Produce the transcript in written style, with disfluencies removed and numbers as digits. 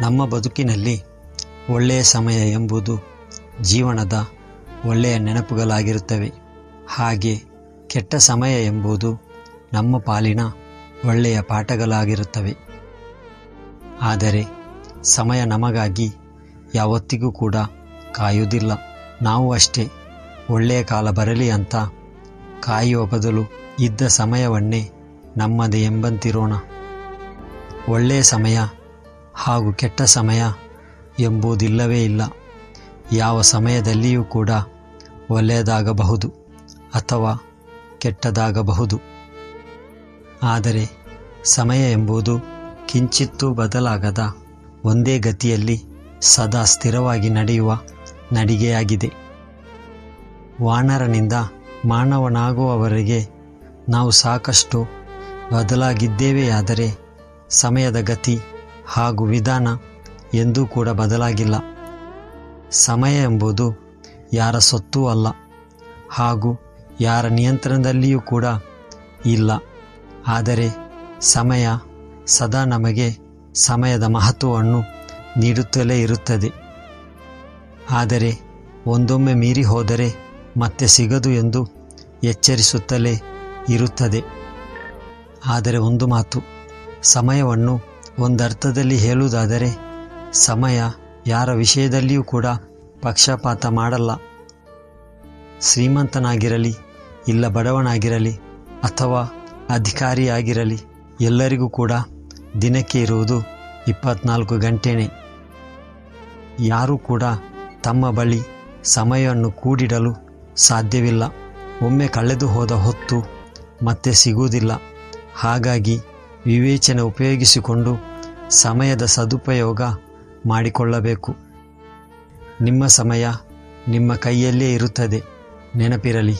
ನಮ್ಮ ಬದುಕಿನಲ್ಲಿ ಒಳ್ಳೆಯ ಸಮಯ ಎಂಬುದು ಜೀವನದ ಒಳ್ಳೆಯ ನೆನಪುಗಳಾಗಿರುತ್ತವೆ. ಹಾಗೆ ಕೆಟ್ಟ ಸಮಯ ಎಂಬುದು ನಮ್ಮ ಪಾಲಿನ ಒಳ್ಳೆಯ ಪಾಠಗಳಾಗಿರುತ್ತವೆ. ಆದರೆ ಸಮಯ ನಮಗಾಗಿ ಯಾವತ್ತಿಗೂ ಕೂಡ ಕಾಯುವುದಿಲ್ಲ. ನಾವು ಅಷ್ಟೇ ಒಳ್ಳೆಯ ಕಾಲ ಬರಲಿ ಅಂತ ಕಾಯುವ ಬದಲು ಇದ್ದ ಸಮಯವನ್ನೇ ನಮ್ಮದೇ ಎಂಬಂತಿರೋಣ. ಒಳ್ಳೆಯ ಸಮಯ ಹಾಗೂ ಕೆಟ್ಟ ಸಮಯ ಎಂಬುದಿಲ್ಲವೇ ಇಲ್ಲ. ಯಾವ ಸಮಯದಲ್ಲಿಯೂ ಕೂಡ ಒಳ್ಳೆಯದಾಗಬಹುದು ಅಥವಾ ಕೆಟ್ಟದಾಗಬಹುದು. ಆದರೆ ಸಮಯ ಎಂಬುದು ಕಿಂಚಿತ್ತೂ ಬದಲಾಗದ ಒಂದೇ ಗತಿಯಲ್ಲಿ ಸದಾ ಸ್ಥಿರವಾಗಿ ನಡೆಯುವ ನಡಿಗೆಯಾಗಿದೆ. ವಾನರನಿಂದ ಮಾನವನಾಗುವವರೆಗೆ ನಾವು ಸಾಕಷ್ಟು ಬದಲಾಗಿದ್ದೇವೆಯಾದರೆ ಸಮಯದ ಗತಿ ಹಾಗೂ ವಿಧಾನ ಎಂದೂ ಕೂಡ ಬದಲಾಗಿಲ್ಲ. ಸಮಯ ಎಂಬುದು ಯಾರ ಸೊತ್ತೂ ಅಲ್ಲ ಹಾಗೂ ಯಾರ ನಿಯಂತ್ರಣದಲ್ಲಿಯೂ ಕೂಡ ಇಲ್ಲ. ಆದರೆ ಸಮಯ ಸದಾ ನಮಗೆ ಸಮಯದ ಮಹತ್ವವನ್ನು ನೀಡುತ್ತಲೇ ಇರುತ್ತದೆ. ಆದರೆ ಒಂದೊಮ್ಮೆ ಮೀರಿ ಹೋದರೆ ಮತ್ತೆ ಸಿಗದು ಎಂದು ಎಚ್ಚರಿಸುತ್ತಲೇ ಇರುತ್ತದೆ. ಆದರೆ ಒಂದು ಮಾತು, ಸಮಯವನ್ನು ಒಂದರ್ಥದಲ್ಲಿ ಹೇಳುವುದಾದರೆ ಸಮಯ ಯಾರ ವಿಷಯದಲ್ಲಿಯೂ ಕೂಡ ಪಕ್ಷಪಾತ ಮಾಡಲ್ಲ. ಶ್ರೀಮಂತನಾಗಿರಲಿ, ಇಲ್ಲ ಬಡವನಾಗಿರಲಿ ಅಥವಾ ಅಧಿಕಾರಿಯಾಗಿರಲಿ, ಎಲ್ಲರಿಗೂ ಕೂಡ ದಿನಕ್ಕೆ ಇರುವುದು 24 ಗಂಟೆನೇ. ಯಾರೂ ಕೂಡ ತಮ್ಮ ಬಳಿ ಸಮಯವನ್ನು ಕೂಡಿಡಲು ಸಾಧ್ಯವಿಲ್ಲ. ಒಮ್ಮೆ ಕಳೆದು ಹೋದ ಹೊತ್ತು ಮತ್ತೆ ಸಿಗುವುದಿಲ್ಲ. ಹಾಗಾಗಿ ವಿವೇಚನೆ ಉಪಯೋಗಿಸಿಕೊಂಡು ಸಮಯದ ಸದುಪಯೋಗ ಮಾಡಿಕೊಳ್ಳಬೇಕು. ನಿಮ್ಮ ಸಮಯ ನಿಮ್ಮ ಕೈಯಲ್ಲೇ ಇರುತ್ತದೆ, ನೆನಪಿರಲಿ.